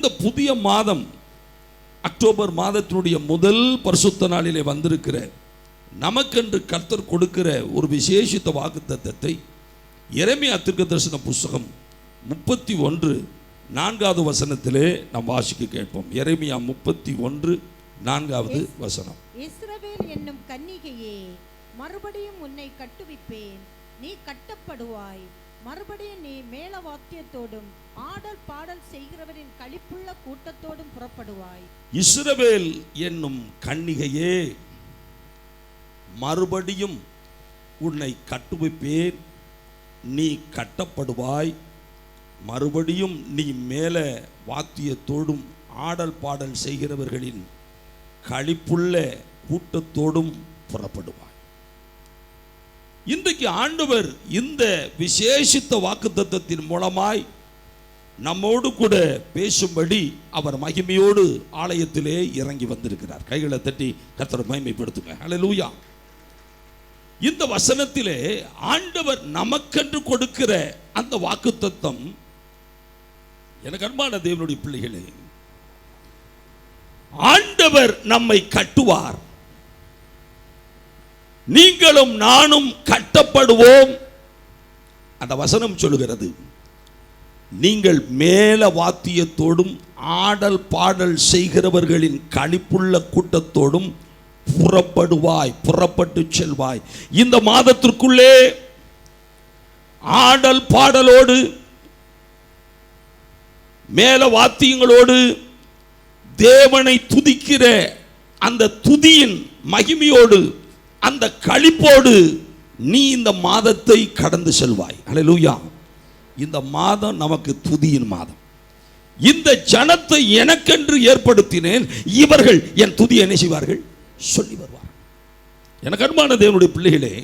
இந்த புதிய மாதம் அக்டோபர் மாதத்தினுடைய முதல் பரிசுத்த நாளிலே வந்திருக்கிற நமக்கென்று கர்த்தர் கொடுக்கிற ஒரு விசேஷித்த வாக்குத்தத்தத்தை எரேமியா தீர்க்கதரிசன புஸ்தகம் 31:4 வசனத்திலே நாம் வாசிக்க கேட்போம். எரேமியா 31:4 வசனம். இஸ்ரவேல் என்னும் கன்னிகையே, மறுபடியும் உன்னை கட்டுவிப்பேன், நீ கட்டப்படுவாய். மறுபடியும் நீ மேல வாத்தியத்தோடும் ஆடல் பாடல் செய்கிறவரின் களிப்புள்ள கூட்டத்தோடும் புறப்படுவாய். இஸ்ரவேல் என்னும் கன்னிகையே, மறுபடியும் உன்னை கட்டுவிப்பேன், நீ கட்டப்படுவாய். மறுபடியும் நீ மேல வாத்தியத்தோடும் ஆடல் பாடல் செய்கிறவர்களின் களிப்புள்ள கூட்டத்தோடும் புறப்படுவாய். இன்றைக்கு ஆண்டவர் இந்த விசேஷித்த வாக்குத்தத்தத்தின் மூலமாய் நம்மோடு கூட பேசும்படி அவர் மகிமையோடு ஆலயத்திலே இறங்கி வந்திருக்கிறார். கைகளை தட்டி கர்த்தரை மகிமைப்படுத்துங்க. ஹல்லேலூயா. இந்த வசனத்திலே ஆண்டவர் நமக்கென்று கொடுக்கிற அந்த வாக்குத்தத்தம், எனக்கு அன்பான தேவனுடைய பிள்ளைகளே, ஆண்டவர் நம்மை கட்டுவார், நீங்களும் நானும் கட்டப்படுவோம். அந்த வசனம் சொல்லுகிறது, நீங்கள் மேல வாத்தியத்தோடும் ஆடல் பாடல் செய்கிறவர்களின் களிப்புள்ள கூட்டத்தோடும் புறப்படுவாய், புறப்பட்டு செல்வாய். இந்த மாதத்திற்குள்ளே ஆடல் பாடலோடு மேல வாத்தியங்களோடு தேவனை துதிக்கிற அந்த துதியின் மகிமையோடு அந்த களிப்போடு நீ இந்த மாதத்தை கடந்து செல்வாய். ஹல்லேலூயா. இந்த மாதம் நமக்கு துதியின் மாதம். இந்த ஜனத்தை எனக்கென்று ஏற்படுத்தினேன், இவர்கள் என் துதியை என்ன செய்வார்கள்? சொல்லி வருவார். எனக்கு அன்பான தேவனுடைய பிள்ளைகளே,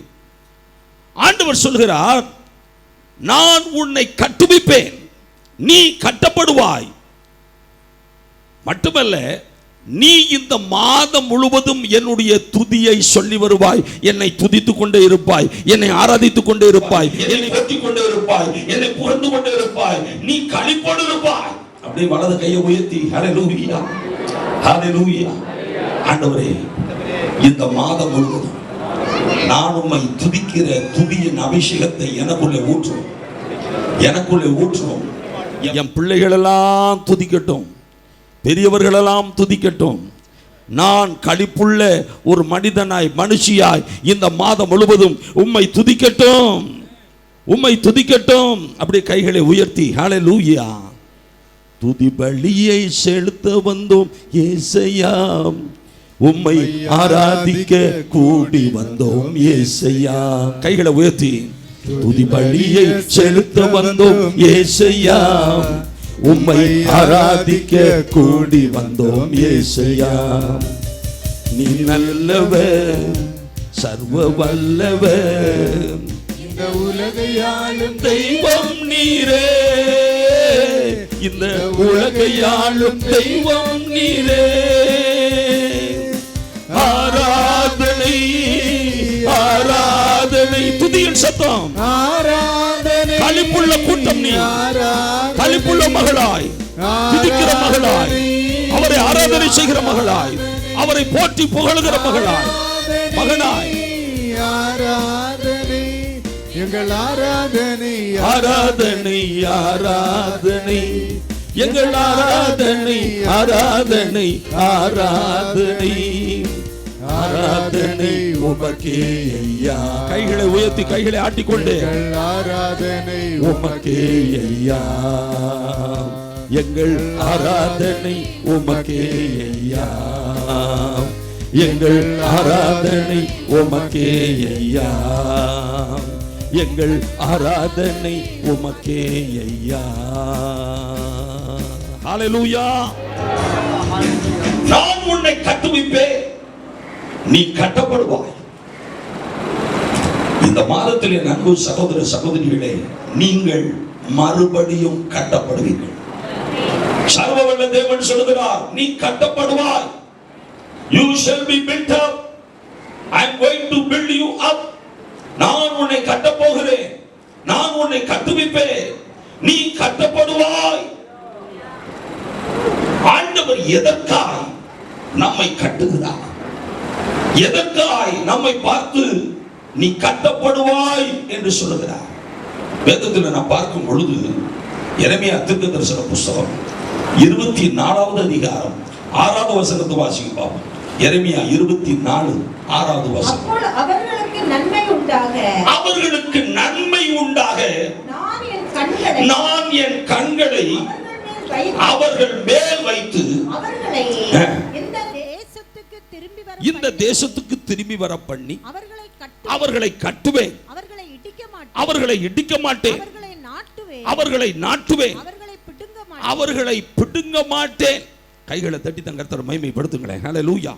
ஆண்டவர் சொல்கிறார், நான் உன்னை கட்டுவிப்பேன், நீ கட்டப்படுவாய். மட்டுமல்ல, நீ இந்த மாதம் முழுவதும் என்னுடைய துதியை சொல்லி வருவாய், என்னை துதித்துக் கொண்டே இருப்பாய், என்னை ஆராதித்துக் கொண்டே இருப்பாய், என்னை கத்திக் கொண்டே இருப்பாய், என்னை புகழ்ந்து கொண்டே இருப்பாய், நீ களிப்போடு இருப்பாய். அப்படியே வலது கையை உயர்த்தி ஹல்லேலூயா, ஹல்லேலூயா. ஆண்டவரே, இந்த மாதம் முழுவதும் நான் உம்மை துதிக்கிற துதியின் அபிஷேகத்தை எனக்குள்ளே ஊற்றும், எனக்குள்ளே ஊற்றும். என் பிள்ளைகளெல்லாம் துதிக்கட்டும், பெரியவர்களெல்லாம் துதிக்கட்டும். நான் களிப்புள்ள ஒரு மனிதனாய், மனுஷியாய் இந்த மாதம் முழுவதும் உம்மை துதிக்கட்டும், உம்மை துதிக்கட்டும். அப்படியே கைகளை உயர்த்தி ஹல்லேலூயா. துதி பலியை செலுத்த வந்தோம் ஏசையா, உம்மை ஆராதிக்க கூடி வந்தோம் ஏசையா. கைகளை உயர்த்தி, துதி பலியை செலுத்த வந்தோம் ஏசையா, உம்மை ஆராதிக்க கூடி வந்தோம் ஏசையா. நீ நல்லவர், சர்வ வல்லவர், இந்த உலகையாளும் தெய்வம் நீரே, இந்த உலகையாளும் தெய்வம் நீரே. ஆராதனை, ஆராதனை, துதியின் சத்தம், ஆராதனை, களிப்புள்ள கூட்டம் நீ, களிப்புள்ள மகளாய், துதிக்கிற மகளாய், அவரை ஆராதனை செய்கிற மகளாய், அவரை போற்றி புகழுகிற மகளாய், மகனாய். ஆராதனை, எங்கள் ஆராதனை, ஆராதனை, ஆராதனை, எங்கள் ஆராதனை, ஆராதனை, ஆராதனை, ஆராதனை உமக்கே ஐயா. கைகளை உயர்த்தி கைகளை ஆட்டிக்கொண்டு, ஆராதனை உமக்கே ஐயா, எங்கள் ஆராதனை உமக்கே ஐயா, எங்கள் ஆராதனை உமக்கே ஐயா, எங்கள் ஆராதனை உமக்கே ஐயா. ஹல்லேலூயா. நான் உன்னை கட்டுவிப்பேன், நீ கட்டப்படுவாய். இந்த மாதத்தில் என் அன்பு சகோதர சகோதரிகளே, நீங்கள் மறுபடியும் கட்டப்படுவீர்கள். சர்வவல்ல தேவன் சொல்கிறார், நீ கட்டப்படுவாய். You shall be built up. I am going to build you up. நான் உன்னை கட்டப் போகிறேன், நான் உன்னை கட்டுவிப்பேன், நீ கட்டப்படுவாய். எதற்காய் நம்மை கட்டுகிறார்? எதற்காய் நம்மை பார்த்து நீ கட்டப்படுவாய் என்று சொல்லுகிறார்? வேதத்தில் நான் பார்க்கும் பொழுது எரேமியா தீர்க்கதரிசன புஸ்தகம் 24வது அதிகாரம் 6வது வசனத்தை வாசிக்க பார்ப்போம். எரேமியா 24:6வது வசனம். அவர்களுக்கு நன்மை உண்டாக, அவர்களுக்கு நன்மை உண்டாக நான் என் கண்களை அவர்கள் மேல் வைத்து அவர்களை இந்த தேசத்துக்கு திரும்பி வர பண்ணி அவர்களை கட்டுவேன், அவர்களை இடிக்க மாட்டேன், அவர்களை நாட்டுவேன், அவர்களை பிடுங்க மாட்டேன். கைகளை தட்டி தன் கர்த்தரை மகிமைப்படுத்துங்களேன். ஹல்லேலூயா.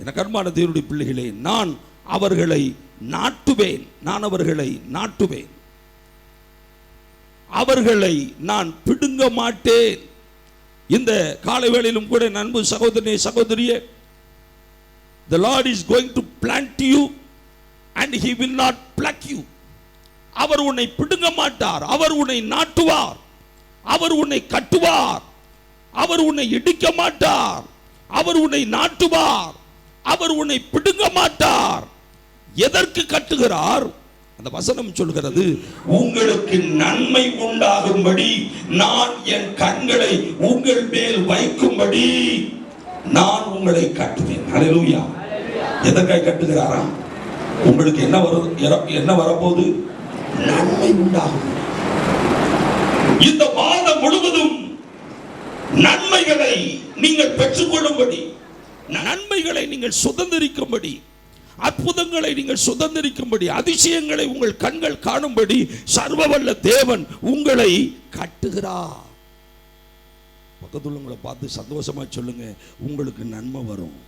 எனக்கு அன்பான தேவனுடைய பிள்ளைகளே, நான் அவர்களை நாட்டுவேன், நான் அவர்களை நாட்டுவேன், அவர்களை நான் பிடுங்க மாட்டேன். இந்த காலை வேளையிலும் கூட அன்பு சகோதரனே சகோதரியே, the Lord is going to plant you and he will not pluck you. அவர் உன்னை பிடுங்க மாட்டார், அவர் உன்னை நாட்டுவார், அவர் உன்னை கட்டுவார், அவர் உன்னை இடிக்க மாட்டார், அவர் உன்னை நாட்டுவார், அவர் உன்னை பிடுங்க மாட்டார். எதற்கு கட்டுகிறார்? அந்த வசனம் சொல்கிறது, உங்களுக்கு நன்மை உண்டாகும்படி நான் என் கண்களை உங்கள் மேல் வைக்கும்படி நான் உங்களை கட்டுவேன். ஹல்லேலூயா. எதற்காக கட்டுகிறாரா? உங்களுக்கு என்ன வரப்போகுது? நன்மை உண்டாகும். இந்த மாதம் முழுவதும் நன்மைகளை நீங்கள் பெற்றுக்கொள்ளும்படி, நன்மைகளை நீங்கள் சுதந்திரிக்கும்படி, அற்புதங்களை நீங்கள் சுதந்திரிக்கும்படி, அதிசயங்களை உங்கள் கண்கள் காணும்படி சர்வவல்ல தேவன் உங்களை கட்டுகிறார். பக்கத்துல உங்களை பார்த்து சந்தோஷமா சொல்லுங்க, உங்களுக்கு நன்மை வரும்.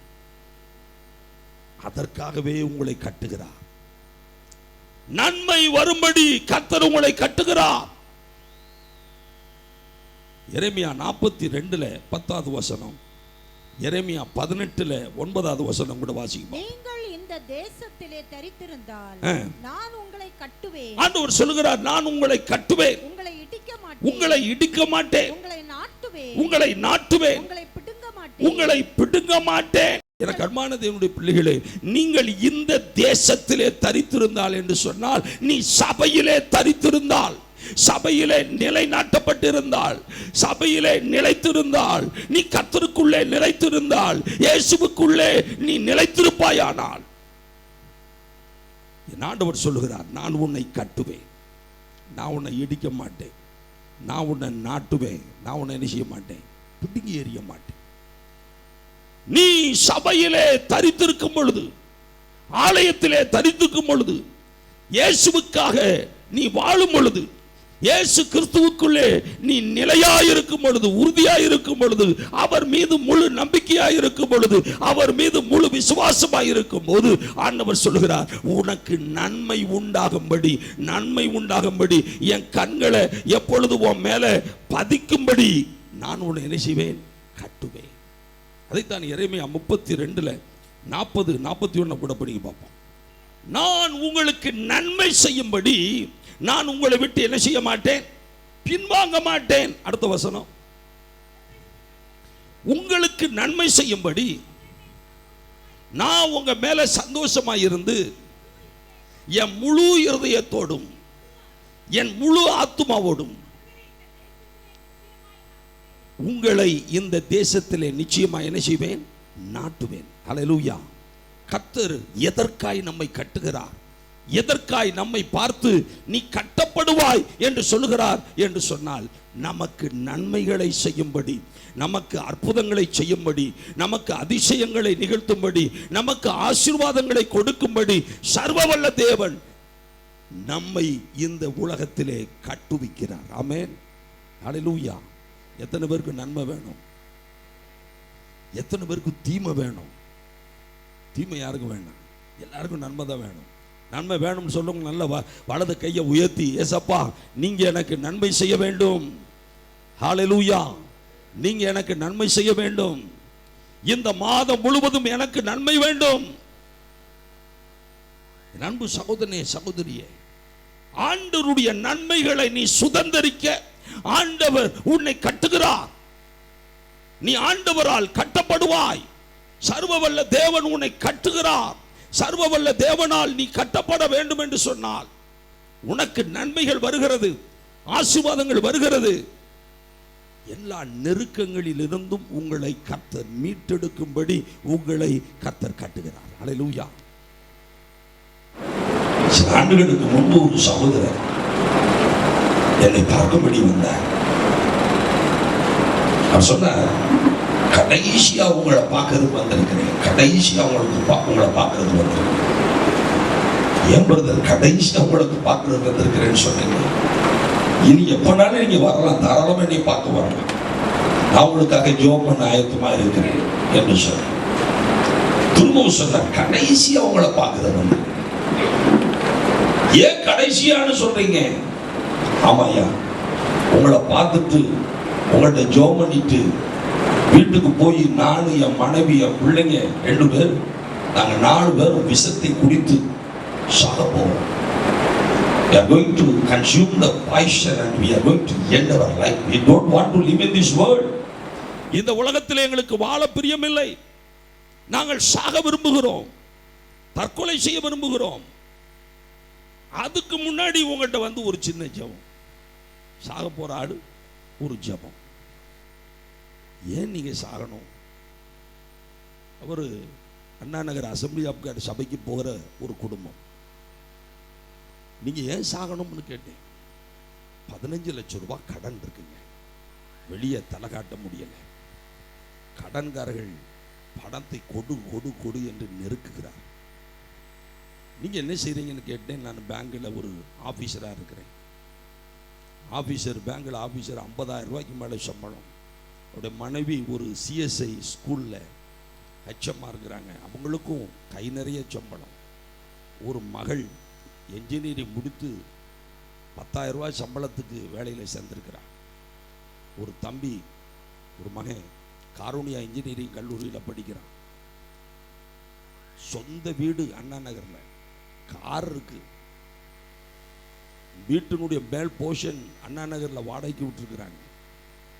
அதற்காகவே உங்களை கட்டுகிறார். நன்மை வரும்படி கர்த்தர் உங்களை கட்டுகிறார். எரேமியா 42:10வது வசனம், எரேமியா 18:9வது வசனம் கூட வாசிப்போம். நீங்கள் இந்த தேசத்திலே தரித்திருந்தால் நான் உங்களை கட்டுவேன். ஆண்டவர் சொல்கிறார், நான் உங்களை கட்டுவேன், உங்களை இடிக்க மாட்டேன், உங்களை இடிக்க மாட்டேன், உங்களை நாட்டுவேன், உங்களை நாட்டுவேன், உங்களை பிடுங்க மாட்டேன், உங்களை பிடுங்க மாட்டேன். எனக்கு அன்பான தேவனுடைய பிள்ளைகளே, நீங்கள் இந்த தேசத்திலே தரித்திருந்தால் என்று சொன்னால், நீ சபையிலே தரித்திருந்தால், சபையிலே நிலைநாட்டப்பட்டிருந்தால், சபையிலே நிலைத்திருந்தால், நீ கர்த்தருக்குள்ளே நிலைத்திருந்தால், இயேசுவுக்குள்ளே நீ நிலைத்திருப்பாயானால், என் ஆண்டவர் சொல்லுகிறார், நான் உன்னை கட்டுவேன், நான் உன்னை இடிக்க மாட்டேன், நான் உன்னை நாட்டுவேன், நான் உன்னை என்ன செய்ய மாட்டேன்? பிடுங்கி எறிய மாட்டேன். நீ சபையிலே தரித்திருக்கும் பொழுது, ஆலயத்திலே தரித்திருக்கும் பொழுது, இயேசுவுக்காக நீ வாழும் பொழுது, இயேசு கிறிஸ்துவுக்குள்ளே நீ நிலையாயிருக்கும் பொழுது, உறுதியாயிருக்கும் பொழுது, அவர் மீது முழு நம்பிக்கையாயிருக்கும் பொழுது, அவர் மீது முழு விசுவாசமாயிருக்கும் போது, ஆண்டவர் சொல்கிறார், உனக்கு நன்மை உண்டாகும்படி, நன்மை உண்டாகும்படி என் கண்களை எப்பொழுது உன் மேல பதிக்கும்படி நான் உன்னை என்ன செய்வேன்? கட்டுவேன். அதைத்தான் எரேமியா 32:40-41 கூட படிக்க பார்ப்போம். நான் உங்களுக்கு நன்மை செய்யும்படி நான் உங்களை விட்டு என்ன செய்ய மாட்டேன்? பின்வாங்க மாட்டேன். அடுத்த வசனம், உங்களுக்கு நன்மை செய்யும்படி நான் உங்க மேல சந்தோஷமா இருந்து என் முழு இருதயத்தோடும் என் முழு ஆத்துமாவோடும் உங்களை இந்த தேசத்திலே நிச்சயமா என்ன செய்வேன்? நாட்டுவேன். ஹல்லேலூயா. கர்த்தர் எதற்காய் நம்மை கட்டுகிறார்? எதற்காய் நம்மை பார்த்து நீ கட்டப்படுவாய் என்று சொல்லுகிறார் என்று சொன்னால், நமக்கு நன்மைகளை செய்யும்படி, நமக்கு அற்புதங்களை செய்யும்படி, நமக்கு அதிசயங்களை நிகழ்த்தும்படி, நமக்கு ஆசீர்வாதங்களை கொடுக்கும்படி சர்வவல்ல தேவன் நம்மை இந்த உலகத்திலே கட்டுவிக்கிறார். ஆமென். ஹல்லேலூயா. எத்தனை பேருக்கு நன்மை வேணும்? எத்தனை பேருக்கு தீமை வேணும்? தீமை யாருக்கும் வேண்டாம், எல்லாருக்கும் நன்மை தான் வேணும். நன்மை வேணும்னு சொல்லுங்க. நல்ல வலது கையை உயர்த்தி, ஏசப்பா நீங்க எனக்கு நன்மை செய்ய வேண்டும். ஹல்லேலூயா. நீங்க எனக்கு நன்மை செய்ய வேண்டும். இந்த மாதம் முழுவதும் எனக்கு நன்மை வேண்டும். அன்பு சகோதரனே சகோதரியே, ஆண்டவருடைய நன்மைகளை நீ சுதந்தரிக்க ஆண்டவர் உன்னை கட்டுகிறார். நீ ஆண்டவரால் கட்டப்படுவாய். சர்வவல்ல தேவன் உன்னை கட்டுகிறார். சர்வவல்ல தேவனால் நீ கட்டப்பட வேண்டும் என்று சொன்னால் உனக்கு நன்மைகள் வருகிறது, ஆசீர்வாதங்கள் வருகிறது. எல்லா நெருக்கங்களில் இருந்தும் உங்களை கர்த்தர் மீட்டெடுக்கும்படி உங்களை கர்த்தர் கட்டுகிறார். அல்லேலூயா. சில ஆண்டுகளுக்கு முன்பு ஒரு சகோதரர் என்னை பார்க்கும்படி வந்தார். அவர் சொன்னார், கடைசியா உங்களை பார்க்கறதுக்கு வந்திருக்கிறேன், கடைசியா உங்களை பார்க்கறதுக்கு வந்திருக்கிறேன். ஏன் பிரதர் கடைசியா உங்களுக்கு பார்க்கறதுக்கு வந்திருக்கிறேன்னு சொன்னீங்க? இனி எப்பனாலும் நீங்க வரலாம், தாராளமா நீ பார்க்க வரலாம், நான் உங்களுக்காக ஜெபம் பண்ண ஆயத்தமா இருக்கிறேன் என்று சொன்ன. திரும்பவும் சொன்னார், கடைசியா உங்களை பார்க்கறது வந்து. ஏன் கடைசியான்னு சொல்றீங்க? ஆமாயா, உங்களை பார்த்துட்டு உங்கள்கிட்ட ஜெபம் பண்ணிட்டு வீட்டுக்கு போய் நானும் என் மனைவி என் பிள்ளைங்க 2 பேர், நாங்கள் 4 பேரும் விஷத்தை குடித்து சாக போவோம். We are going to consume the poison and we are going to end our life. We don't want to live in this world. இந்த உலகத்தில் எங்களுக்கு வாழ பிரியமில்லை. நாங்கள் சாக விரும்புகிறோம், தற்கொலை செய்ய விரும்புகிறோம். அதுக்கு முன்னாடி உங்கள்கிட்ட வந்து ஒரு சின்ன ஜெபம், சாக போற ஆடு ஒரு ஜெபம். ஏன் நீங்க சாகணும்? அவர் Anna Nagar assembly of God சபைக்கு போகிற ஒரு குடும்பம். நீங்க ஏன் சாகணும்னு கேட்டேன். 15 லட்சம் ரூபாய் கடன் இருக்குங்க, வெளியே தலை காட்ட முடியல. கடன்காரர்கள் பணத்தை கொடு கொடு கொடு என்று நெருக்குகிறார். நீங்க என்ன செய்றீங்கன்னு கேட்டேன். நான் பேங்க்ல ஒரு ஆபீசரா இருக்கிறேன். ஆபீசர், பேங்க்ல ஆபீசர் 50,000 ரூபாய்க்கு மேலே சம்பளம். அவருடைய மனைவி ஒரு சிஎஸ்ஐ ஸ்கூல்ல ஹெச்எம்மா இருக்கிறாங்க, அவங்களுக்கும் கை நிறைய சம்பளம். ஒரு மகள் என்ஜினியரிங் முடித்து 10,000 ரூபாய் சம்பளத்துக்கு வேலையில் சேர்ந்திருக்கிறார். ஒரு தம்பி, ஒரு மகன் காரூணியா இன்ஜினியரிங் கல்லூரியில் படிக்கிறான். சொந்த வீடு அண்ணா நகர்ல, கார் இருக்கு, வீட்டினுடைய மேல் போர்ஷன் அண்ணா நகர்ல வாடகைக்கு விட்டுருக்கிறாங்க.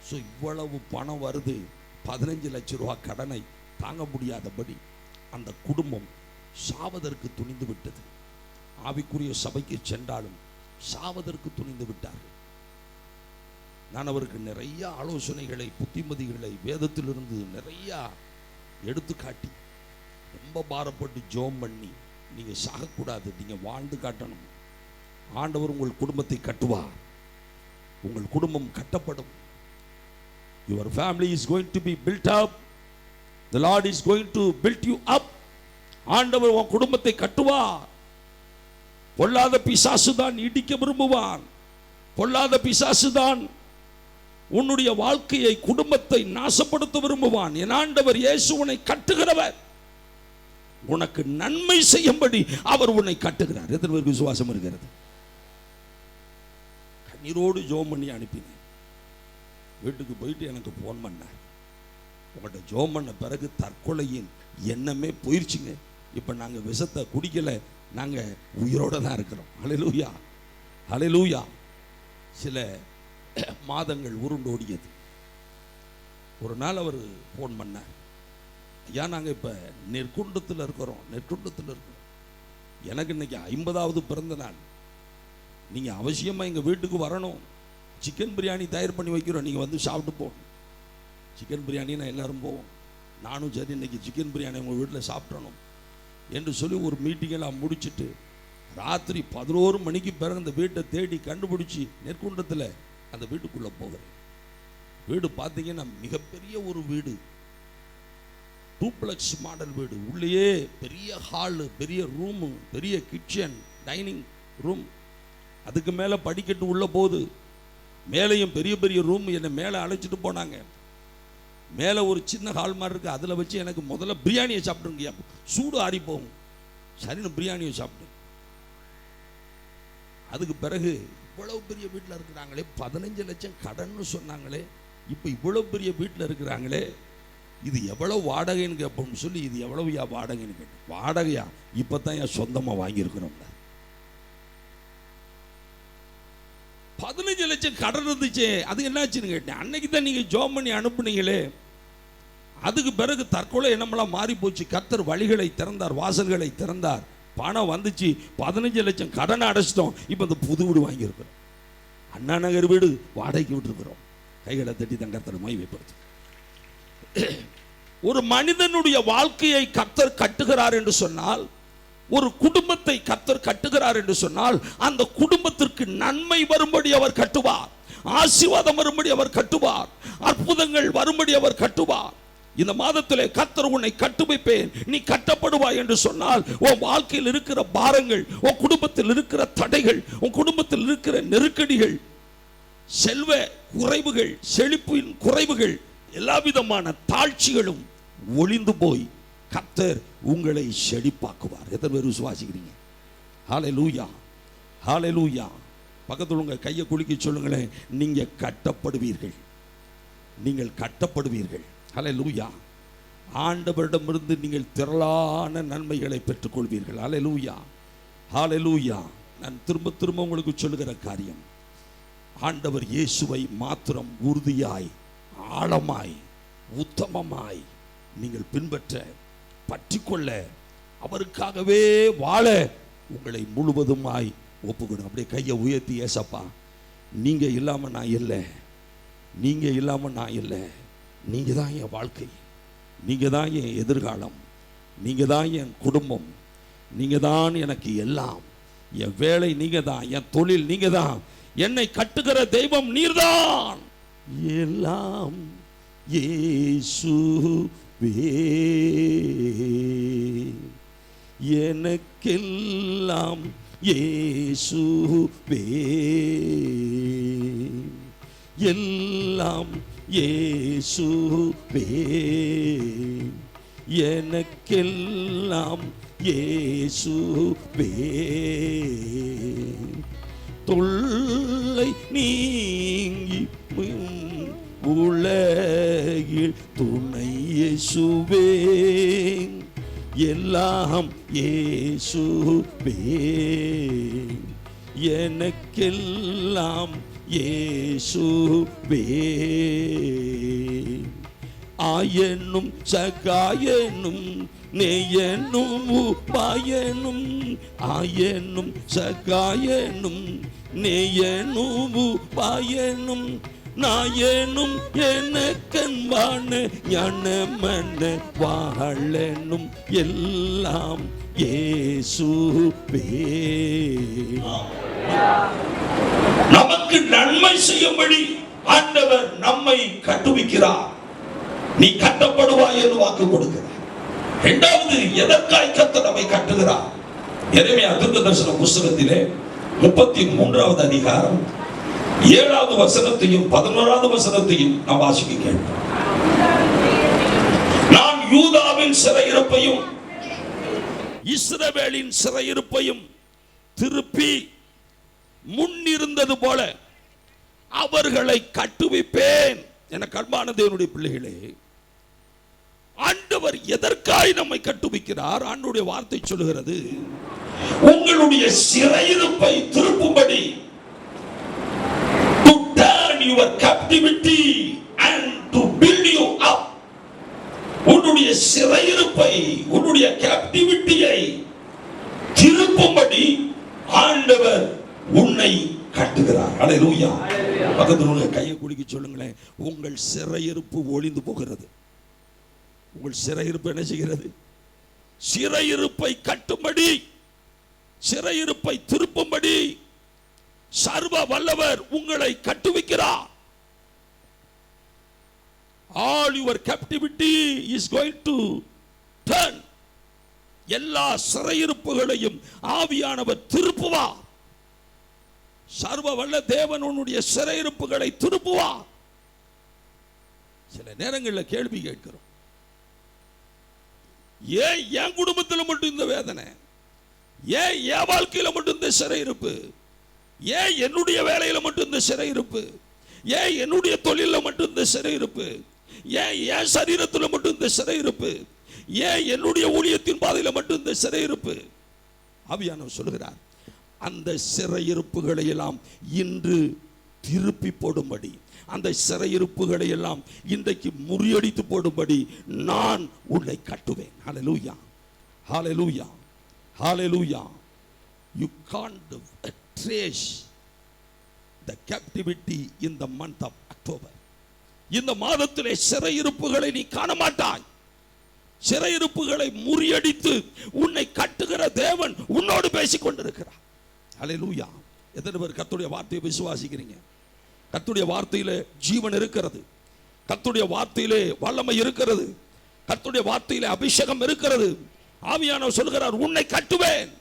ஸோ இவ்வளவு பணம் வருது. 15 லட்சம் ரூபாய் கடனை தாங்க முடியாதபடி அந்த குடும்பம் சாவதற்கு துணிந்து விட்டது. ஆவிக்குரிய சபைக்கு சென்றாலும் சாவதற்கு துணிந்து விட்டார்கள். நான் அவருக்கு நிறைய ஆலோசனைகளை, புத்திமதிகளை வேதத்திலிருந்து நிறைய எடுத்துக்காட்டி ரொம்ப பாரப்பட்டு ஜெபம் பண்ணி, நீங்க சாகக்கூடாது, நீங்க வாழ்ந்து காட்டணும், ஆண்டவர் உங்கள் குடும்பத்தை கட்டுவார், உங்கள் குடும்பம் கட்டப்படும். Your family is going to be built up. The Lord is going to build you up. ஆண்டவர் உன் குடும்பத்தை கட்டுவார். பொல்லாத பிசாசு தான் இடிக்க விரும்புவான். பொல்லாத பிசாசு தான் உன்னுடைய வாழ்க்கையை, குடும்பத்தை நாசப்படுத்த விரும்புவான். என் ஆண்டவர் இயேசு உன்னை கட்டுகிறவர். உனக்கு நன்மை செய்யும்படி அவர் உன்னை கட்டுகிறார். எத்தனை பேருக்கு விசுவாசம் இருக்கிறது? கண்ணீரோடு ஜெபம் பண்ணி அனுப்பினேன். வீட்டுக்கு போயிட்டு எனக்கு ஃபோன் பண்ணார். உங்கள்கிட்ட ஜெபம் பண்ண பிறகு தற்கொலையின் எண்ணமே போயிடுச்சுங்க. இப்போ நாங்கள் விஷத்தை குடிக்கல, நாங்கள் உயிரோடு தான் இருக்கிறோம். ஹல்லேலூயா, ஹல்லேலூயா. சில மாதங்கள் உருண்டோடியது. ஒரு நாள் அவர் ஃபோன் பண்ணார். ஐயா, நாங்கள் இப்போ நெற்குண்டத்தில் இருக்கிறோம். எனக்கு இன்னைக்கு 50வது பிறந்த நாள். நீங்கள் அவசியமாக எங்கள் வீட்டுக்கு வரணும். சிக்கன் பிரியாணி தயார் பண்ணி வைக்கிறோம், நீங்கள் வந்து சாப்பிட்டு போகணும். சிக்கன் பிரியாணி நான் எல்லாரும் போவோம். நானும் சரி, இன்னைக்கு சிக்கன் பிரியாணி உங்கள் வீட்டில் சாப்பிடணும் என்று சொல்லி ஒரு மீட்டிங்கெல்லாம் முடிச்சுட்டு ராத்திரி 11 மணிக்கு பிறகு அந்த வீட்டை தேடி கண்டுபிடிச்சி நெற்குண்டத்தில் அந்த வீட்டுக்குள்ளே போகிறேன். வீடு பார்த்தீங்கன்னா மிகப்பெரிய ஒரு வீடு, டூப்ளெக்ஸ் மாடல் வீடு. உள்ளேயே பெரிய ஹாலு, பெரிய ரூமு, பெரிய கிச்சன், டைனிங் ரூம். அதுக்கு மேலே படிக்கட்டு உள்ள போகுது. மேலேயும் பெரிய பெரிய ரூம். என்னை மேலே அழைச்சிட்டு போனாங்க. மேலே ஒரு சின்ன ஹால் மாதிரி இருக்குது. அதில் வச்சு எனக்கு முதல்ல பிரியாணியை சாப்பிடுங்க, சூடு ஆறி போகும். சரின்னு பிரியாணியை சாப்பிட்டு, அதுக்கு பிறகு இவ்வளவு பெரிய வீட்டில் இருக்கிறாங்களே, 15 லட்சம் கடன்னு சொன்னாங்களே, இப்போ இவ்வளவு பெரிய வீட்டில் இருக்கிறாங்களே, இது எவ்வளோ வாடகைன்னு கேட்போம்னு சொல்லி, இது எவ்வளவுயா வாடகைன்னு கேட்டேன். வாடகையா? இப்போ தான் என் சொந்தமாக வாங்கியிருக்கிறோம். 15 லட்சம் கடன் இருந்துச்சு. அது என்னாச்சுன்னு கேட்டேன். அன்னைக்கு தான் நீங்கள் ஜெபம் பண்ணி அனுப்புனீங்களே, அதுக்கு பிறகு தற்கொலை எண்ணமெல்லாம் மாறி போச்சு. கர்த்தர் வழிகளை திறந்தார், வாசல்களை திறந்தார். பணம் வந்துச்சு, 15 லட்சம் கடனை அடைச்சிட்டோம். இப்போ இந்த புது வீடு வாங்கியிருக்கிறோம், அண்ணா நகர் வீடு வாடகைக்கு விட்டுருக்கிறோம். கைகளை தட்டி தன் கர்த்தர் மகிமைப்படுத்து. ஒரு மனிதனுடைய வாழ்க்கையை கர்த்தர் கட்டுகிறார் என்று சொன்னால், ஒரு குடும்பத்தை கர்த்தர் கட்டுகிறார் என்று சொன்னால், அந்த குடும்பத்திற்கு நன்மை வரும்படி அவர் கட்டுவார், ஆசீர்வாதம் வரும்படி அவர் கட்டுவார், அற்புதங்கள் வரும்படி அவர் கட்டுவார். இந்த மாதத்திலே கர்த்தர் உன்னை கட்டுவிப்பேன், நீ கட்டப்படுவாய் என்று சொன்னால், உன் வாழ்க்கையில் இருக்கிற பாரங்கள், உன் குடும்பத்தில் இருக்கிற தடைகள், உன் குடும்பத்தில் இருக்கிற நெருக்கடிகள், செல்வ குறைவுகள், செழிப்பின் குறைவுகள், எல்லா விதமான தாழ்ச்சிகளும் ஒளிந்து போய் கர்த்தர் உங்களை செழிப்பாக்குவார். எத்தனை பேர் விசுவாசிக்கிறீங்க? ஹல்லேலூயா, ஹல்லேலூயா. பக்கத்தில் உங்க கையை குலுக்கி சொல்லுங்களேன், நீங்க கட்டப்படுவீர்கள், நீங்கள் கட்டப்படுவீர்கள். ஹல்லேலூயா. ஆண்டவரிடமிருந்து நீங்கள் திரளான நன்மைகளை பெற்றுக்கொள்வீர்கள். ஹல்லேலூயா, ஹல்லேலூயா. நான் திரும்ப திரும்ப உங்களுக்கு சொல்லுகிற காரியம், ஆண்டவர் இயேசுவை மாத்திரம் உறுதியாய், ஆழமாய், உத்தமமாய் நீங்கள் பின்பற்ற, பற்றிக்கொள்ள, அவருக்காகவே வாழ உங்களை முழுவதுமாய் ஒப்புக்கணும். அப்படியே கையை உயர்த்தி, ஏசப்பா நீங்க இல்லாம நான் இல்லை, நீங்க இல்லாம நான் இல்லை, நீங்க தான் என் வாழ்க்கை, நீங்க தான் என் எதிர்காலம், நீங்க தான் என் குடும்பம், நீங்க தான் எனக்கு எல்லாம், என் வேலை நீங்க தான், என் தொழில் நீங்க தான், என்னை கட்டுகிற தெய்வம் நீர்தான், எல்லாம் இயேசுவே, எனக்கெல்லாம் இயேசுவே, எல்லாம் இயேசுவே, எனக்கெல்லாம் இயேசுவே, தொல்லை நீங்கி உலகில் துணை இயேசுவே, எல்லாம் இயேசுவே, எனக்கெல்லாம் இயேசுவே, ஆயனும் சகாயனும் நேயனும் உபாயனும், ஆயனும் சகாயனும் நேயனும் உபாயனும், நாயனும் எனக்கன்பான ஞானமன வாழனும், எல்லாம் இயேசுவே. நமக்கு நன்மை செய்யும்படி ஆண்டவர் நம்மை கட்டுவிக்கிறார். நீ கட்டப்படுவாய் என்று வாக்கு கொடுக்கிறார். இரண்டாவது, எதற்காய் கர்த்தர் நம்மை கட்டுகிறார்? எரேமியா தீர்க்கதரிசன புத்தகத்திலே 33வது அதிகாரம் 7வது வசனத்தையும் 11வது வசனத்தையும் நாம் வாசிக்க கேட்போம். நான் யூதாவின் சிறையிருப்பையும் இஸ்ரவேலின் சிறையிருப்பையும் திருப்பி முன்னிருந்தது போல அவர்களை கட்டுவிப்பேன். என கர்மான தேவனுடைய பிள்ளைகளே, ஆண்டவர் எதற்காய் நம்மை கட்டுவிக்கிறார்? ஆண்டவருடைய வார்த்தை சொல்லுகிறது, உங்களுடைய சிறையிருப்பை திருப்பும்படி, to turn your captivity and to build you up. உன்னுடைய சிறையிருப்பை, உன்னுடைய கேப்டிவிட்டியை திருப்பும்படி ஆண்டவர் உன்னை கட்டுகிறார். அல்லேலூயா. பக்கத்தில் உள்ள கையை குலுக்கி சொல்லுங்களேன், உங்கள் சிறையிருப்பு ஒளிந்து போகிறது. உங்கள் சிறையிருப்பு என்ன செய்கிறது? சிறையிருப்பை கட்டும்படி, சிறையிருப்பை திருப்பும்படி சர்வ வல்லவர் உங்களை கட்டுவிக்கிறார். All your captivity is going to turn. எல்லா சிறையிருப்புகளையும் ஆவியானவர் திருப்புவார். சர்வ வல்ல தேவன் உன்னுடைய சிறையிருப்புகளை திருப்புவார். சில நேரங்களில் கேள்வி கேட்கிறோம், ஏன் என் குடும்பத்தில் மட்டும் இந்த வேதனை? ஏன் என் வாழ்க்கையில மட்டும் இந்த சிறையிருப்பு? ஏன் என்னுடைய வேலையில மட்டும் இந்த சிறையிருப்பு? ஏன் என்னுடைய தொழில மட்டும் இந்த சிறையிருப்பு? ஏன் என் சரீரத்தில் மட்டும் இந்த சிறையிருப்பு? ஏன் என்னுடைய ஊழியத்தின் பாதையில மட்டும் இந்த சிறையிருப்பு? ஆவியானவர் சொல்கிறார், அந்த சிறையிருப்புகளை எல்லாம் இன்று திருப்பி போடும்படி, அந்த சிறையிருப்புகளை எல்லாம் இன்றைக்கு முறியடித்து போடும்படி நான் உன்னை கட்டுவேன். ஹல்லேலூயா, ஹல்லேலூயா, ஹல்லேலூயா. You can't trace the captivity in the month of October. இந்த மாதத்திலே சிறையிருப்புகளை நீ காண மாட்டாய். சிறையிருப்புகளை முறியடித்து உன்னை கட்டுகிற தேவன் உன்னோடு பேசிக் கொண்டிருக்கிறார். ஹல்லேலூயா. எத்தனை பேர் கர்த்தருடைய வார்த்தையை விசுவாசிக்கிறீங்க? கர்த்தருடைய வார்த்தையிலே ஜீவன் இருக்கிறது, கர்த்தருடைய வார்த்தையிலே வல்லமை இருக்கிறது, கர்த்தருடைய வார்த்தையிலே அபிஷேகம் இருக்கிறது. ஆவியானவர் சொல்கிறார், உன்னை கட்டுவேன்,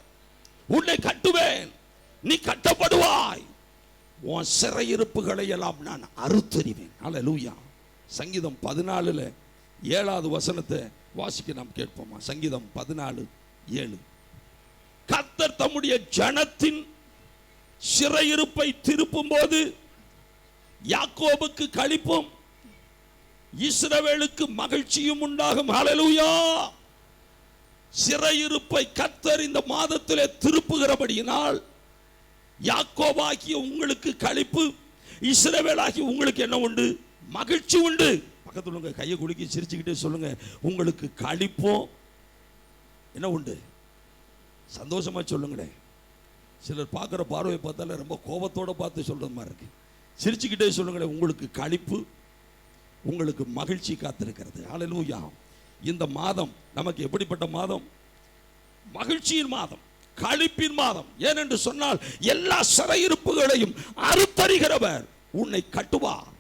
உன்னை கட்டுவேன், நீ கட்டப்படுவாய், உன் சிறையிருப்புகளை எல்லாம் நான் அறுத்தறிவேன். ஹல்லேலூயா. சங்கீதம் 14 7வது வசனத்தை வாசிக்க நாம் கேட்போமா? சங்கீதம் 14:7. கர்த்தர் தம்முடைய ஜனத்தின் சிறையிருப்பை திருப்பும் போது யாக்கோபுக்கு களிப்பும் இஸ்ரவேலுக்கு மகிழ்ச்சியும் உண்டாகும். ஹல்லேலூயா. சிறையிருப்பை கர்த்தர் இந்த மாதத்திலே திருப்புகிறபடியினால் யாக்கோபாகிய உங்களுக்கு களிப்பு, இஸ்ரவேலாகிய உங்களுக்கு என்ன உண்டு? மகிழ்ச்சி உண்டு. பக்கத்துல உங்க கையை குலுக்கி சிரிச்சுக்கிட்டே சொல்லுங்க, உங்களுக்கு களிப்பும் என்ன உண்டு? சந்தோஷமா சொல்லுங்களே. சிலர் பார்க்குற பார்வையை பார்த்தாலே ரொம்ப கோபத்தோட பார்த்து சொல்றது மாதிரி இருக்கு. சிரிச்சுக்கிட்டே சொல்லுங்களேன், உங்களுக்கு களிப்பு, உங்களுக்கு மகிழ்ச்சி காத்திருக்கிறது. ஹல்லேலூயா. இந்த மாதம் நமக்கு எப்படிப்பட்ட மாதம்? மகிழ்ச்சியின் மாதம், களிப்பின் மாதம். ஏனென்று சொன்னால் எல்லா சிறையிருப்புகளையும் அறுத்தறிகிறவர் உன்னை கட்டுவார்,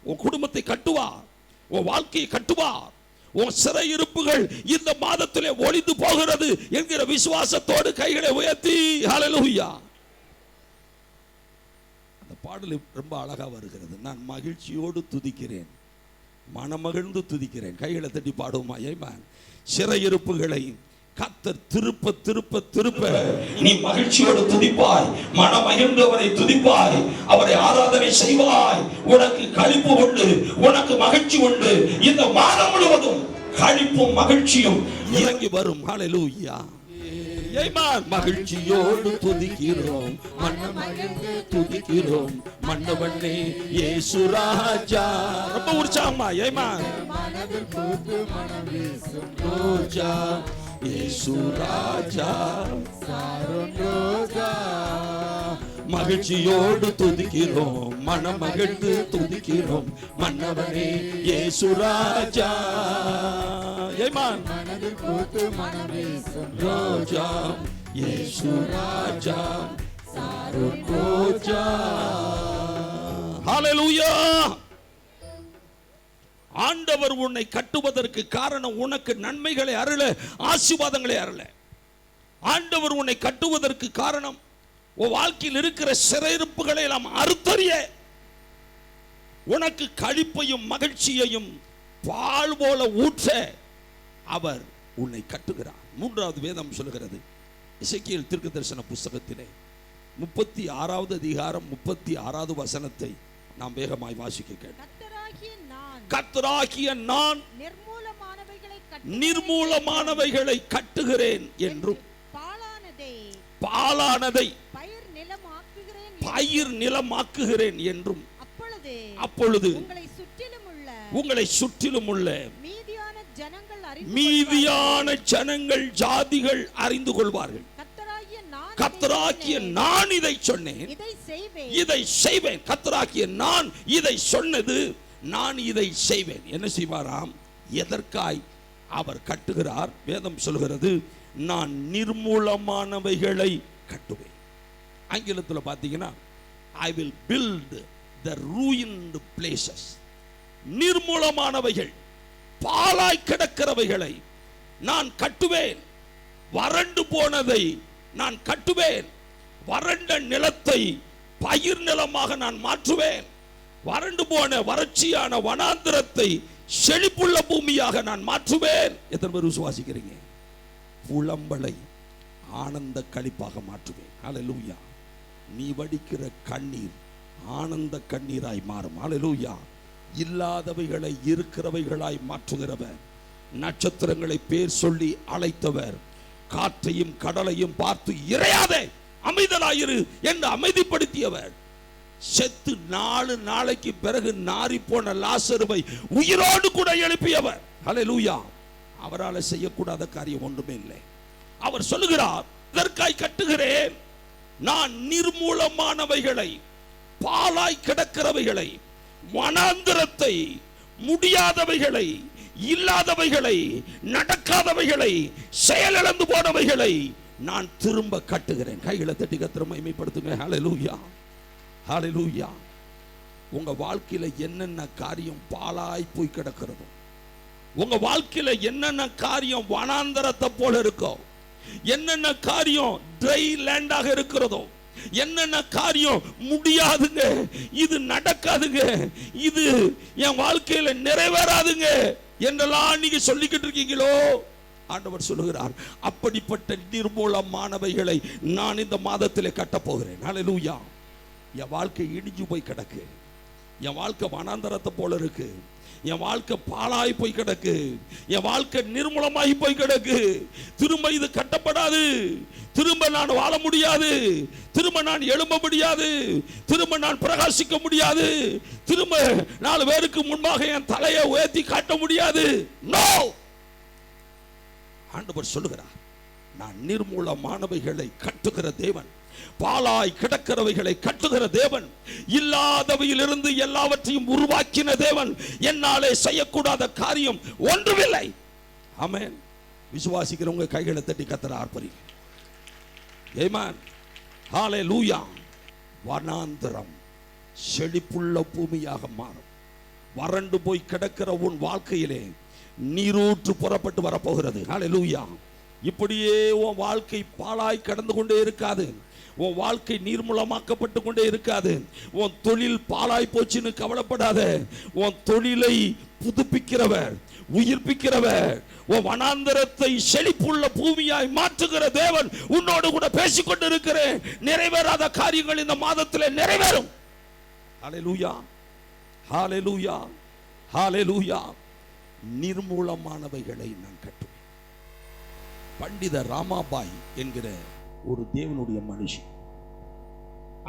உன் குடும்பத்தை கட்டுவார், உன் வாழ்க்கையை கட்டுவார். உன் சிறையிருப்புகள் இந்த மாதத்திலே ஒளிந்து போகிறது என்கிற விசுவாசத்தோடு கைகளை உயர்த்தி ஹல்லேலூயா. அந்த பாடல் ரொம்ப அழகா வருகிறது. நான் மகிழ்ச்சியோடு துதிக்கிறேன், மனமகிழ்ந்து துதிக்கிறேன். கைகளை தட்டி பாடுவோமா? ஆமென். சிறையிருப்புகளை கர்த்தர் திருப்ப திருப்ப திருப்ப நீ மகிழ்ச்சியோடு துதிப்பாய், மனமகிழ்ந்து அவரை துதிப்பாய், அவரை ஆராதனை செய்வாய். உனக்கு களிப்பு உண்டு, உனக்கு மகிழ்ச்சி உண்டு. இந்த மாதம் முழுவதும் களிப்பும் மகிழ்ச்சியும் இறங்கி வரும். ஹல்லேலூயா. ஆமென். மகிழ்ச்சியோடு துதிக்கிறோம், மனமகிழ்ந்து துதிக்கிறோம், மன்னவனே இயேசு ராஜா. ரொம்ப உற்சாகமா. ஆமென். மனதில் பூத்து மனம் வீசும் ரோஜா இயேசு ராஜா, சாரோன் ரோஜா. மகிழ்ச்சியோடு துதிக்கிறோம், மனமகிழ்ந்து துதிக்கிறோம், மன்னவனே இயேசு ராஜா. ஆமென். மனதில் பூத்து மனம் வீசும் ரோஜா இயேசு ராஜா, சாரோன் ரோஜா. ஹல்லேலூயா. ஆண்டவர் உன்னை கட்டுவதற்கு காரணம் உனக்கு நன்மைகளை அருள, ஆசீர்வாதங்களை அருள. ஆண்டவர் உன்னை கட்டுவதற்கு காரணம் உன் வாழ்க்கையில் இருக்கிற சிறையிருப்புகளை எல்லாம் அறுத்தறிய, உனக்கு களிப்பையும் மகிழ்ச்சியையும் பால் போல ஊற்ற அவர் உன்னை கட்டுகிறார். 3வது வேதம் சொல்கிறது, எசேக்கியேல் தீர்க்கதரிசன புத்தகத்திலே 36வது அதிகாரம் 36வது வசனத்தை நாம் வேகமாய் வாசிக்க கேட்டோம். கர்த்தராகிய நான் நிர்மூலமானவைகளை கட்டுகிறேன் என்றும் பாழானதை பயிர் நிலமாக்குகிறேன் என்றும் அப்பொழுது உங்களை சுற்றிலும் உள்ள மீதியான ஜனங்கள் ஜாதிகள் அறிந்து கொள்வார்கள். கர்த்தராகிய நான் இதை சொன்னேன், இதை செய்வேன். கர்த்தராகிய நான் இதை சொன்னது, நான் இதை செய்வேன். என்ன செய்வாராம்? எதற்காய் அவர் கட்டுகிறார்? வேதம் சொல்கிறது, நான் நிர்மூலமானவைகளை கட்டுவேன். ஆங்கிலத்தில் பார்த்தீங்கன்னா, I will build the ruined places. நிர்மூலமானவைகள், பாழாய் கிடக்கிறவைகளை நான் கட்டுவேன். வறண்டு போனதை நான் கட்டுவேன். வறண்ட நிலத்தை பயிர் நிலமாக நான் மாற்றுவேன். வறண்டு போன வறட்சியான வனாந்திரத்தை செழிப்புள்ள பூமியாக நான் மாற்றுவேன். எத்தனை பேர் விசுவாசிக்கிறீங்க? புலம்பலை ஆனந்த களிப்பாக மாற்றுவேன். ஹல்லேலூயா. நீ வடிக்கிற கண்ணீர் ஆனந்த கண்ணீராய் மாறும். ஹல்லேலூயா. இல்லாதவைகளை இருக்கிறவைகளாய் மாற்றுகிறவர், நட்சத்திரங்களை பேர் சொல்லி அழைத்தவர், காற்றையும் கடலையும் பார்த்து இறையாதே அமைதலாயிரு என்று அமைதிப்படுத்தியவர், செத்து 4 நாளைக்கு பிறகு நாரி போன லாசருவை உயிரோடு கூட எழுப்பியவர். ஹல்லேலூயா. அவரால் செய்யக்கூடாத காரியம் ஒன்றுமே இல்லை. அவர் சொல்லுகிறார், இதற்காய் கட்டுகிறேன், நான் நிர்மூலமானவைகளை, பாலாய் கிடக்கிறவைகளை, வனாந்தரத்தை, முடியாதவைகளை, இல்லாதவைகளை, நடக்காதவைகளை, செயலிழந்து போனவைகளை நான் திரும்ப கட்டுகிறேன். கைகளை தட்டி கர்த்தரை மகிமைப்படுத்துங்க. ஹல்லேலூயா, ஹல்லேலூயா. உங்க வாழ்க்கையில என்னென்ன காரியம் பாலாய் போய் கிடக்கிறதோ, உங்க வாழ்க்கையில என்னென்ன காரியம் வனாந்தரத்தை போல இருக்கோ, என்னென்ன காரியம் ட்ரை லேண்டாக இருக்கிறதோ, என்னென்ன காரியம் முடியாதுங்க, இது நடக்காதுங்க, இது என் வாழ்க்கையில நிறைவேறாதுங்க என்றெல்லாம் நீங்க சொல்லிக்கிட்டு இருக்கீங்களோ, ஆண்டவர் சொல்லுகிறார், அப்படிப்பட்ட நிர்மூலமானவைகளை நான் இந்த மாதத்திலே கட்டப் போகிறேன். ஹல்லேலூயா. என் வாழ்க்கை இடிஞ்சு போய் கிடக்கு, என் வாழ்க்கை வனாந்தரத்தை போல இருக்கு, என் வாழ்க்கை பாழாய் போய் கிடக்கு, என் வாழ்க்கை நிர்மூலமாகி போய் கிடக்கு, திரும்ப இது கட்டப்படாது, திரும்ப நான் வாழ முடியாது, திரும்ப நான் எழும்ப முடியாது, திரும்ப நான் பிரகாசிக்க முடியாது, திரும்ப 4 பேருக்கு முன்பாக என் தலையை உயர்த்தி காட்ட முடியாது. நோ, ஆண்டவர் சொல்லுகிறார், நான் நிர்மூலமானவைகளை கட்டுகிற தேவன், பாலாய் கிடக்கிறவைகளை கட்டுகிற தேவன், இல்லாதவையிலிருந்து எல்லாவற்றையும் உருவாக்கின தேவன், என்னாலே செய்யக்கூடாத காரியம் ஒன்றுமில்லை. ஆமென். விசுவாசிக்கிறவங்க கைகளை தட்டி கர்த்தரை ஆர்ப்பரிங்க. ஆமென். ஹல்லேலூயா. வனாந்தரம் செழிப்புள்ள பூமியாக மாறும். வறண்டு போய் கிடக்கிற உன் வாழ்க்கையிலே நீரூற்று புறப்பட்டு வரப்போகிறது. ஹல்லேலூயா. இப்படியே உன் வாழ்க்கை பாழாய் கடந்து கொண்டே இருக்காது, உன் வாழ்க்கை நீர்மூலமாக்கப்பட்டு கொண்டே இருக்காது. உன் தொழில் பாழாய் போச்சுன்னு கவலைப்படாத. உன் தொழிலை புதுப்பிக்கிறவர், உயிர்ப்பிக்கிறவர், உன் வனாந்தரத்தை செழிப்புள்ள பூமியாய் மாற்றுகிற தேவன் உன்னோடு கூட பேசிக்கொண்டு இருக்கிறேன். நிறைவேறாத காரியங்கள் இந்த மாதத்தில் நிறைவேறும். ஹல்லேலூயா, ஹல்லேலூயா, ஹல்லேலூயா. நிர்மூலமானவைகளை நான் கட்டுவேன். பண்டித ராமாபாய் என்கிற ஒரு தேவனுடைய மனுஷி,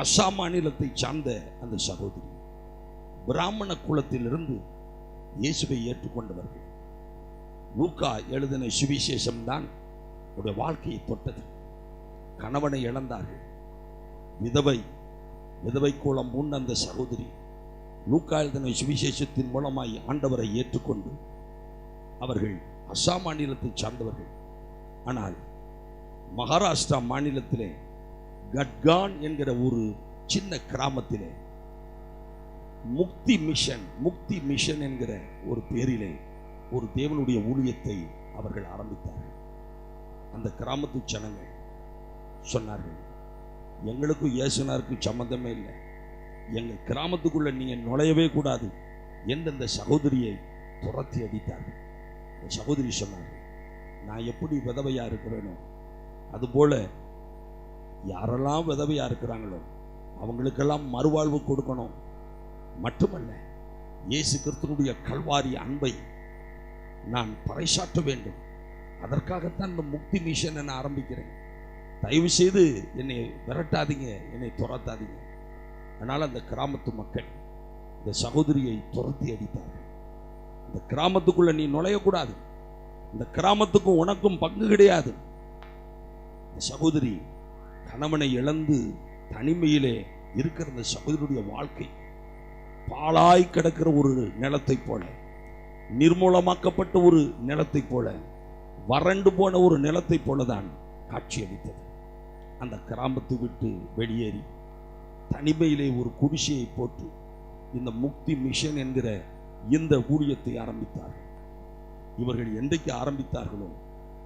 அஸ்ஸாம் மாநிலத்தை சார்ந்த அந்த சகோதரி, பிராமண குலத்திலிருந்து இயேசுவை ஏற்றுக்கொண்டவர்கள். லூக்கா எழுதின சுவிசேஷம் தான் அவருடைய வாழ்க்கையை தொட்டது. கணவனை இழந்தார்கள், விதவை கோலம் முன் அந்த சகோதரி லூக்கா எழுதின சுவிசேஷத்தின் மூலமாய் ஆண்டவரை ஏற்றுக்கொண்டு அவர்கள் அஸ்ஸாம் மாநிலத்தை சார்ந்தவர்கள். ஆனால் மகாராஷ்டிரா மாநிலத்திலே கட்கான் என்கிற ஒரு சின்ன கிராமத்திலே முக்தி மிஷன் என்கிற ஒரு பேரிலே ஒரு தேவனுடைய ஊழியத்தை அவர்கள் ஆரம்பித்தார்கள். அந்த கிராமத்து ஜனங்கள் சொன்னார்கள், எங்களுக்கும் இயேசுனாருக்கும் சம்பந்தமே இல்லை, எங்கள் கிராமத்துக்குள்ள நீங்க நுழையவே கூடாது என்று அந்த சகோதரியை துரத்தி அடித்தார்கள். அந்த சகோதரி சொன்னார்கள், நான் எப்படி விதவையா இருக்கிறேனோ அதுபோல யாரெல்லாம் விதவையா இருக்கிறாங்களோ அவங்களுக்கெல்லாம் மறுவாழ்வு கொடுக்கணும், மட்டுமல்ல இயேசு கிறிஸ்துவினுடைய கல்வாரி அன்பை நான் பறைசாற்ற வேண்டும், அதற்காகத்தான் இந்த முக்தி மிஷன் நான் ஆரம்பிக்கிறேன், தயவு செய்து என்னை விரட்டாதீங்க, என்னை துரத்தாதீங்க. அதனால் அந்த கிராமத்து மக்கள் இந்த சகோதரியை துரத்தி அடித்தார்கள். இந்த கிராமத்துக்குள்ள நீ நுழையக்கூடாது, இந்த கிராமத்துக்கும் உனக்கும் பங்கு கிடையாது. இந்த சகோதரி கணவனை இழந்து தனிமையிலே இருக்கிற இந்த சகோதரியுடைய வாழ்க்கை பாழாய் கிடக்கிற ஒரு நிலத்தை போல, நிர்மூலமாக்கப்பட்ட ஒரு நிலத்தை போல, வறண்டு போன ஒரு நிலத்தை போலதான் காட்சியளித்தது. அந்த கிராமத்தை விட்டு வெளியேறி தனிமையிலே ஒரு குடிசையை போட்டு இந்த முக்தி மிஷன் என்கிற இந்த ஊழியத்தை ஆரம்பித்தார்கள். இவர்கள் என்றைக்கு ஆரம்பித்தார்களோ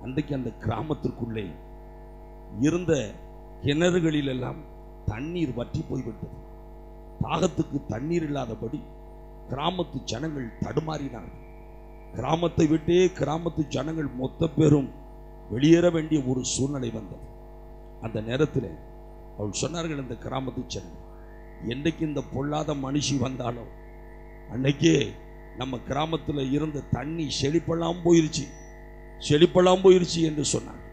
அன்றைக்கு அந்த கிராமத்திற்குள்ளே இருந்த கிணறுகளில் எல்லாம் தண்ணீர் வற்றி போய்விட்டது. தாகத்துக்கு தண்ணீர் இல்லாதபடி கிராமத்து ஜனங்கள் தடுமாறினார்கள். கிராமத்தை விட்டே கிராமத்து ஜனங்கள் மொத்த பேரும் வெளியேற வேண்டிய ஒரு சூழ்நிலை வந்தது. அந்த நேரத்தில் அவள் சொன்னார்கள், இந்த கிராமத்து ஜனங்கள், என்றைக்கு இந்த பொல்லாத மனுஷி வந்தாலோ அன்னைக்கே நம்ம கிராமத்தில் இருந்த தண்ணி செழிப்பெல்லாம் போயிருச்சு என்று சொன்னார்.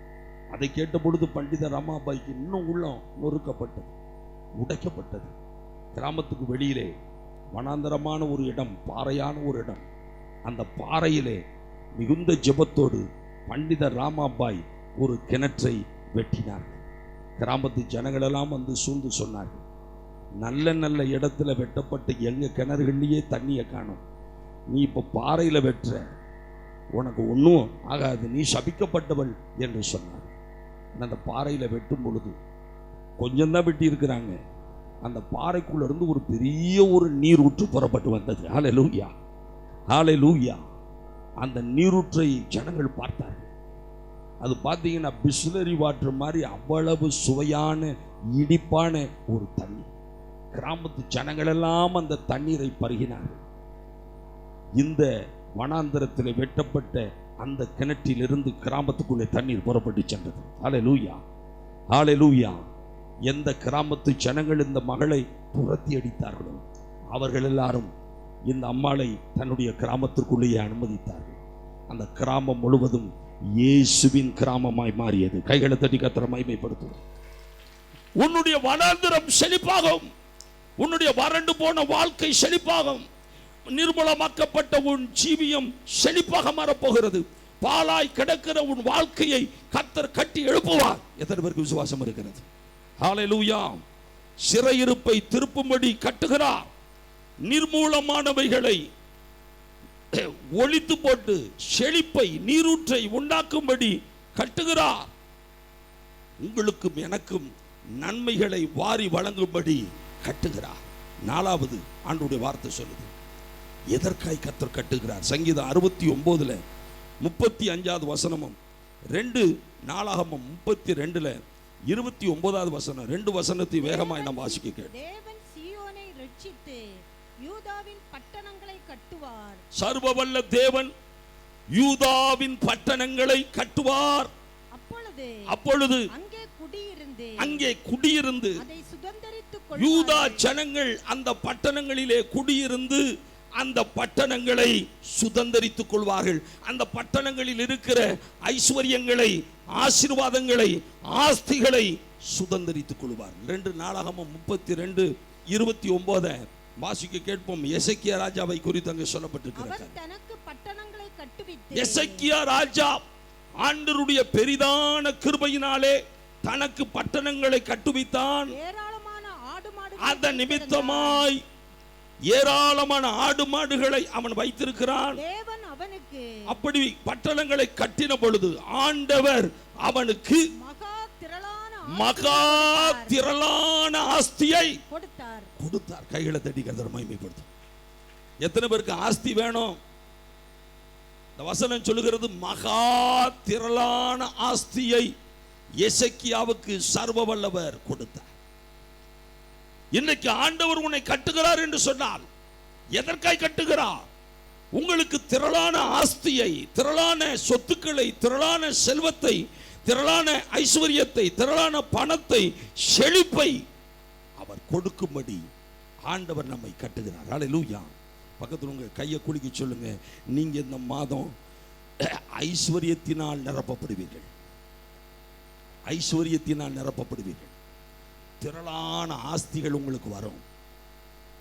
அதை கேட்ட பொழுது பண்டித ராமாபாய்க்கு இன்னும் உள்ளம் நொறுக்கப்பட்டது, உடைக்கப்பட்டது. கிராமத்துக்கு வெளியிலே வனாந்தரமான ஒரு இடம், பாறையான ஒரு இடம். அந்த பாறையிலே மிகுந்த ஜெபத்தோடு பண்டிதர் ராமாபாய் ஒரு கிணற்றை வெட்டினார். கிராமத்து ஜனங்களெல்லாம் வந்து சூழ்ந்து சொன்னார்கள், நல்ல நல்ல இடத்துல வெட்டப்பட்ட எங்க கிணறுகள்லேயே தண்ணியை காணும், நீ இப்போ பாறையில் வெட்டுற, உனக்கு ஒன்றும் ஆகாது, நீ சபிக்கப்பட்டவள் என்று சொன்னார். அந்த பாறையில் வெட்டும் பொழுது கொஞ்சம்தான் வெட்டி இருக்கிறாங்க, அந்த பாறைக்குள்ள இருந்து ஒரு பெரிய ஒரு நீரூற்று புறப்பட்டு வந்தது. ஹல்லேலூயா, ஹல்லேலூயா. அந்த நீரூற்றை ஜனங்கள் பார்த்தார்கள். அது பார்த்தீங்கன்னா பிஸ்லரி வாட்டர் மாதிரி அவ்வளவு சுவையான இனிப்பான ஒரு தண்ணி. கிராமத்து ஜனங்கள் எல்லாம் அந்த தண்ணீரை பருகினார்கள். இந்த வனாந்தரத்தில் வெட்டப்பட்ட அந்த கிணற்றிலிருந்து கிராமத்துக்குள்ளே தண்ணீர் புறப்பட்டு சென்றது. ஹல்லேலூயா, ஹல்லேலூயா. எந்த கிராமத்து ஜனங்கள் இந்த மகளை துரத்தி அடித்தார்களோ அவர்கள் எல்லாரும் இந்த அம்மாளை தன்னுடைய கிராமத்திற்குள்ளேயே அனுமதித்தார்கள். அந்த கிராமம் முழுவதும் இயேசுவின் கிராமமாய் மாறியது. கைகளை தட்டி கர்த்தரை மகிமைப்படுத்தும். உன்னுடைய வனாந்தரம் செழிப்பாகும், உன்னுடைய வறண்டு போன வாழ்க்கை செழிப்பாகும், நிர்மூலமாக்கப்பட்ட உன் ஜீவியம் செழிப்பாக மாறப்போகிறது. பாலாய் கிடக்கிற உன் வாழ்க்கையை கர்த்தர் கட்டி எழுப்புவார். எத்தனை பேருக்கு விசுவாசம் இருக்கிறது? ஹல்லேலூயா. சிறையிருப்பை திருப்பும்படி கட்டுகிறார். நிர்மூலமானவைகளை ஒழித்து போட்டு செழிப்பை நீரூற்றை உண்டாக்கும்படி கட்டுகிறார். உங்களுக்கும் எனக்கும் நன்மைகளை வாரி வழங்கும்படி கட்டுகிறார். நாலாவது ஆண்டவருடைய வார்த்தை சொல்லுது, எதற்காய் கர்த்தர் கட்டுகிறார்? சங்கீதம் 69 35வது வசனமும் 2 நாளாகமம் 32 29வது வசனம், 2 வசனத்தை வேகமாய் நாம் வாசிக்க கேட்டோம். தேவன் சீயோனை ரட்சித்து யூதாவின் பட்டணங்களை கட்டுவார். சர்வவல்ல தேவன் யூதாவின் பட்டணங்களை கட்டுவார். அப்பொழுது அங்கே குடியிருந்து அதை சுதந்தரித்துக் யூதா ஜனங்கள் அந்த பட்டணங்களிலே குடியிருந்து அந்த பட்டணங்களை சுதந்தரித்துக் கொள்வார்கள். அந்த பட்டணங்களில் இருக்கிற ஐஸ்வர்யங்களை, ஆசீர்வாதங்களை, ஆஸ்திகளை சுதந்தரித்துக் கொள்வார்கள். 2 நாளாகமம் 32 29 வாசிக்க கேட்போம். எசேக்கியா ராஜாவை குறித்து அங்கே சொல்லப்பட்டிருக்கிறது. எசேக்கியா ராஜா ஆண்டவருடைய பெரிதான கிருபையினாலே தனக்கு பட்டணங்களை கட்டுவித்தான். அதன் நிமித்தமாய் ஏராளமான ஆடு மாடுகளை அவன் வைத்திருக்கிறான். அப்படி பட்டணங்களை கட்டின பொழுது ஆண்டவர் அவனுக்கு மகா திரளான ஆஸ்தியை கொடுத்தார். கைகளை தட்டி கர்த்தரை மகிமைப்படுத்தும். எத்தனை பேருக்கு ஆஸ்தி வேணும்? இந்த வசனம் சொல்லுகிறது, மகா திரளான ஆஸ்தியை எசேக்கியாவுக்கு சர்வ வல்லவர் கொடுத்தார். இன்னைக்கு ஆண்டவர் உன்னை கட்டுகிறார் என்று சொன்னால் எதற்காய் கட்டுகிறார்? உங்களுக்கு திரளான ஆஸ்தியை, திரளான சொத்துக்களை, திரளான செல்வத்தை, திரளான ஐஸ்வர்யத்தை, திரளான பணத்தை, செழிப்பை அவர் கொடுக்கும்படி ஆண்டவர் நம்மை கட்டுகிறார். ஹல்லேலூயா. பக்கத்தில் உங்க கையை குலுக்கி சொல்லுங்க, நீங்க இந்த மாதம் ஐஸ்வர்யத்தினால் நிரப்பப்படுவீர்கள். ஐஸ்வர்யத்தினால் நிரப்பப்படுவீர்கள். திரளான ஆஸ்திகள் உங்களுக்கு வரும்,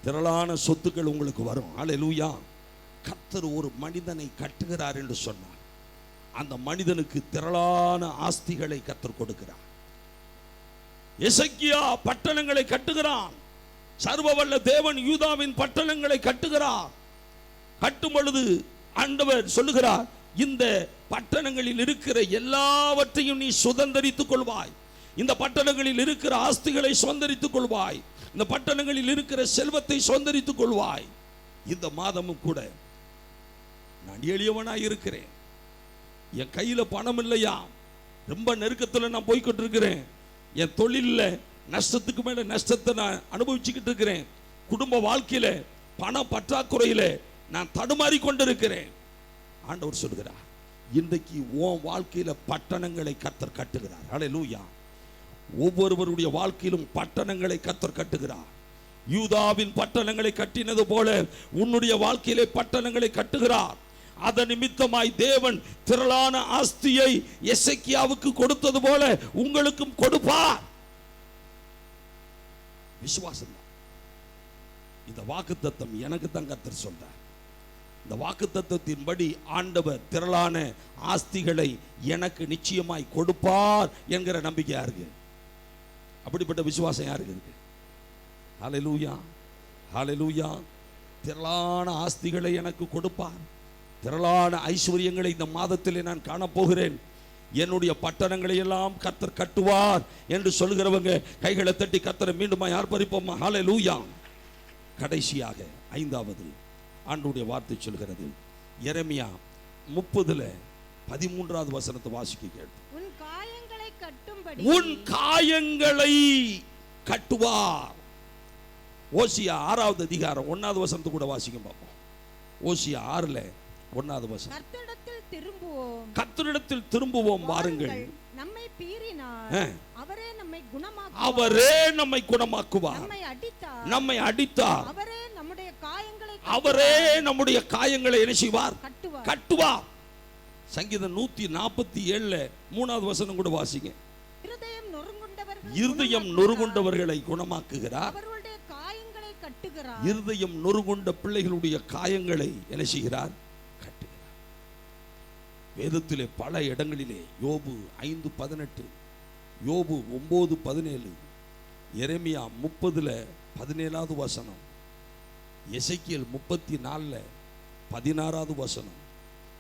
திரளான சொத்துக்கள் உங்களுக்கு வரும். ஹல்லேலூயா. கர்த்தர் ஒரு மனிதனை கட்டுகிறார் என்று சொன்னார், அந்த மனிதனுக்கு திரளான ஆஸ்திகளை கர்த்தர் கொடுக்கிறார். எசேக்கியா பட்டணங்களை கட்டுகிறான். சர்வவல்ல தேவன் யூதாவின் பட்டணங்களை கட்டுகிறார். கட்டும் பொழுது ஆண்டவர் சொல்லுகிறார், இந்த பட்டணங்களில் இருக்கிற எல்லாவற்றையும் நீ சுதந்தரித்துக் கொள்வாய். இந்த பட்டணங்களில் இருக்கிற ஆஸ்திகளை சுதந்தரித்துக் கொள்வாய். இந்த பட்டணங்களில் இருக்கிற செல்வத்தை சுதந்தரித்துக் கொள்வாய். இந்த மாதமும் கூட நான் எளியவனாய் இருக்கிறேன், என் கையில பணம் இல்லையா, ரொம்ப நெருக்கத்தில் நான் போய்கிட்டு இருக்கிறேன், என் தொழில நஷ்டத்துக்கு மேல நஷ்டத்தை நான் அனுபவிச்சுக்கிட்டு இருக்கிறேன், குடும்ப வாழ்க்கையில பண பற்றாக்குறையில நான் தடுமாறி கொண்டிருக்கிறேன். ஆண்டவர் சொல்கிறார், இன்றைக்கு உன் வாழ்க்கையில பட்டணங்களை கர்த்தர் கட்டுகிறார். ஹல்லேலூயா. ஒவ்வொருவருடைய வாழ்க்கையிலும் பட்டணங்களை கர்த்தர் கட்டுகிறார். யூதாவின் பட்டணங்களை கட்டினது போல உன்னுடைய வாழ்க்கையிலே பட்டணங்களை கட்டுகிறார். அதன் நிமித்தமாய் தேவன் திரளான ஆஸ்தியை எசேக்கியாவுக்கு கொடுத்தது போல உங்களுக்கும் கொடுப்பார். விசுவாசம் தான். இந்த வாக்குத்தத்தம் எனக்கு தான் கர்த்தர் சொல்றார். இந்த வாக்குத்தத்தத்தின்படி ஆண்டவர் திரளான ஆஸ்திகளை எனக்கு நிச்சயமாய் கொடுப்பார் என்கிற நம்பிக்கை யாருக்கு? அப்படிப்பட்ட விசுவாசம் யாருக்கு இருக்கு? ஹல்லேலூயா, ஹல்லேலூயா. திரளான ஆஸ்திகளை எனக்கு கொடுப்பார், திரளான ஐஸ்வர்யங்களை இந்த மாதத்திலே நான் காணப்போகிறேன், என்னுடைய பட்டணங்களை எல்லாம் கர்த்தர் கட்டுவார் என்று சொல்கிறவங்க கைகளை தட்டி கர்த்தரை மீண்டும் ஆர்ப்பரிப்போமா? ஹல்லேலூயா. கடைசியாக ஐந்தாவது ஆண்டவருடைய வார்த்தை சொல்கிறது, எரேமியா 30:13 வசனத்தை வாசிக்க கேட்டு, உன் காயங்களை கட்டும்படி உன் காயங்களை கட்டுவார். ஓசியா 6வது அதிகாரம் 1வது வசனத்தை கூட வாசிக்க பார்ப்போம். ஓசியா 6:1 வசனம். கர்த்தரிடத்தில் திரும்புவோம் வாருங்கள், நம்மை பீறினார் அவரே நம்மை குணமாக்குவார், அவரே நம்மை குணமாக்குவார், நம்மை அடித்தார் அவரே நம்முடைய காயங்களை என்ன செய்வார்? கட்டுவார். சங்கீதம் 147:3வது வசனம் கூட வாசிங்க. இருதயம் நொறுங்குண்டவர்களை குணமாக்குகிறார், இருதயம் நொறுங்குண்ட பிள்ளைகளுடைய காயங்களை என்ன செய்கிறார்? கட்டுகிறார். வேதத்திலே பல இடங்களிலே யோபு 5:18, யோபு 9:17, எரேமியா 30:17வது வசனம், எசேக்கியேல் 34:16வது வசனம்.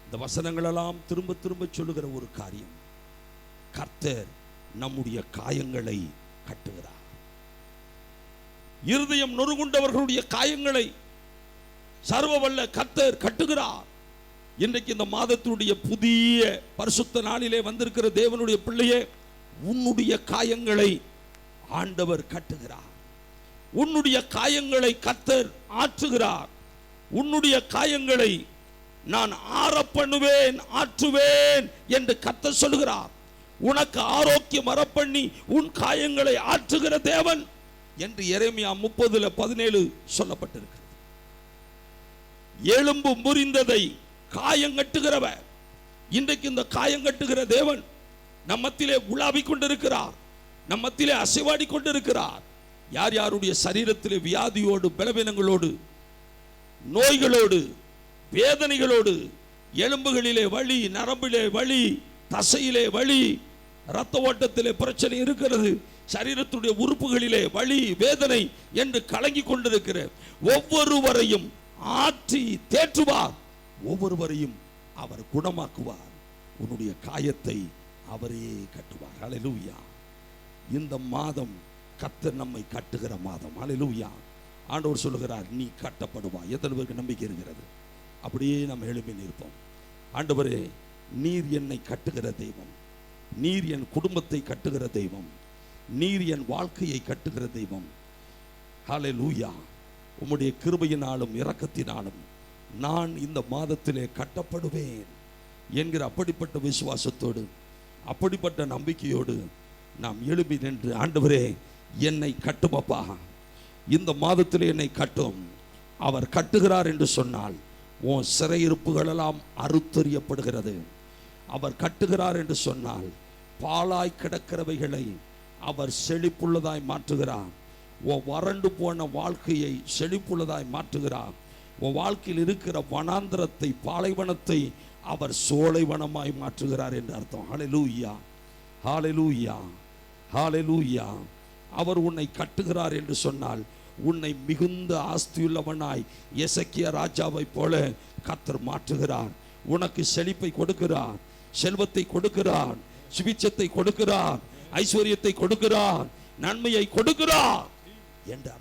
இந்த வசனங்களெல்லாம் திரும்ப திரும்ப சொல்லுகிற ஒரு காரியம், கர்த்தர் நம்முடைய காயங்களை கட்டுகிறார். இருதயம் நொறுங்குண்டவர்களுடைய காயங்களை சர்வவல்ல கர்த்தர் கட்டுகிறார். இன்றைக்கு இந்த மாதத்தினுடைய புதிய பரிசுத்த நாளிலே வந்திருக்கிற தேவனுடைய பிள்ளையே, உன்னுடைய காயங்களை ஆண்டவர் கட்டுகிறார். உன்னுடைய காயங்களை கர்த்தர் ஆற்றுகிறார். உன்னுடைய காயங்களை நான் ஆறப்பண்ணுவேன், ஆற்றுவேன் என்று கர்த்தர் சொல்கிறார். உனக்கு ஆரோக்கியம் வரப்பண்ணி உன் காயங்களை ஆற்றுகிற தேவன் என்று எரேமியா 30:17 சொல்லப்பட்டிருக்கிறது. எலும்பு முறிந்ததை காயங்கட்டுகிறவர், இன்றைக்கு இந்த காயங்கட்டுகிற தேவன் நம்மத்திலே உலாவிக் கொண்டிருக்கிறார், நம்மத்திலே அசைவாடி கொண்டிருக்கிறார். யார் யாருடைய சரீரத்திலே வியாதியோடு, பலவீனங்களோடு, நோய்களோடு, வேதனைகளோடு, எலும்புகளிலே வலி, நரம்பிலே வலி, தசையிலே வலி, இரத்த ஓட்டத்திலே பிரச்சனை இருக்கிறது, சரீரத்துடைய உறுப்புகளிலே வலி, வேதனை என்று கலங்கி கொண்டிருக்கிற ஒவ்வொருவரையும் ஆற்றி தேற்றுவார், ஒவ்வொருவரையும் அவர் குணமாக்குவார். உன்னுடைய காயத்தை அவரே கட்டுவார். ஹல்லேலூயா. இந்த மாதம் கர்த்தர் நம்மை கட்டுகிற மாதம். ஹல்லேலூயா. ஆண்டவர் சொல்லுகிறார், நீ கட்டப்படுவாய். எத்தனை பேருக்கு நம்பிக்கை இருக்கிறது? அப்படியே நாம் எழுப்பி நிற்போம். ஆண்டவரே, நீர் என்னை கட்டுகிற தெய்வம், நீர் என் குடும்பத்தை கட்டுகிற தெய்வம், நீர் என் வாழ்க்கையை கட்டுகிற தெய்வம். ஹல்லேலூயா. உம்முடைய கிருபையினாலும் இரக்கத்தினாலும் நான் இந்த மாதத்திலே கட்டப்படுவேன் என்கிற அப்படிப்பட்ட விசுவாசத்தோடு, அப்படிப்பட்ட நம்பிக்கையோடு நாம் எழுப்பி நின்று, ஆண்டவரே என்னை கட்டுமப்பா, இந்த மாதத்திலே என்னை கட்டும். அவர் கட்டுகிறார் என்று சொன்னால் உன் சிறையிருப்புகளெல்லாம் அறுத்தறியப்படுகிறது. அவர் கட்டுகிறார் என்று சொன்னால் பாழாய் கிடக்கிறவைகளை அவர் செழிப்புள்ளதாய் மாற்றுகிறார். உன் வறண்டு போன வாழ்க்கையை செழிப்புள்ளதாய் மாற்றுகிறார். உன் வாழ்க்கையில் இருக்கிற வனாந்திரத்தை, பாலைவனத்தை அவர் சோலைவனமாய் மாற்றுகிறார் என்று அர்த்தம். ஹல்லேலூயா, ஹல்லேலூயா, ஹல்லேலூயா. அவர் உன்னை கட்டுகிறார் என்று சொன்னால் உன்னை மிகுந்த ஆஸ்தியுள்ளவனாய் எசேக்கியா ராஜாவை போல கர்த்தர் மாற்றுகிறார். உனக்கு செழிப்பை கொடுக்கிறார், செல்வத்தை கொடுக்கிறார், சுபிட்சத்தை கொடுக்கிறார், ஐஸ்வர்யத்தை கொடுக்கிறார், நன்மையை கொடுக்கிறார் என்று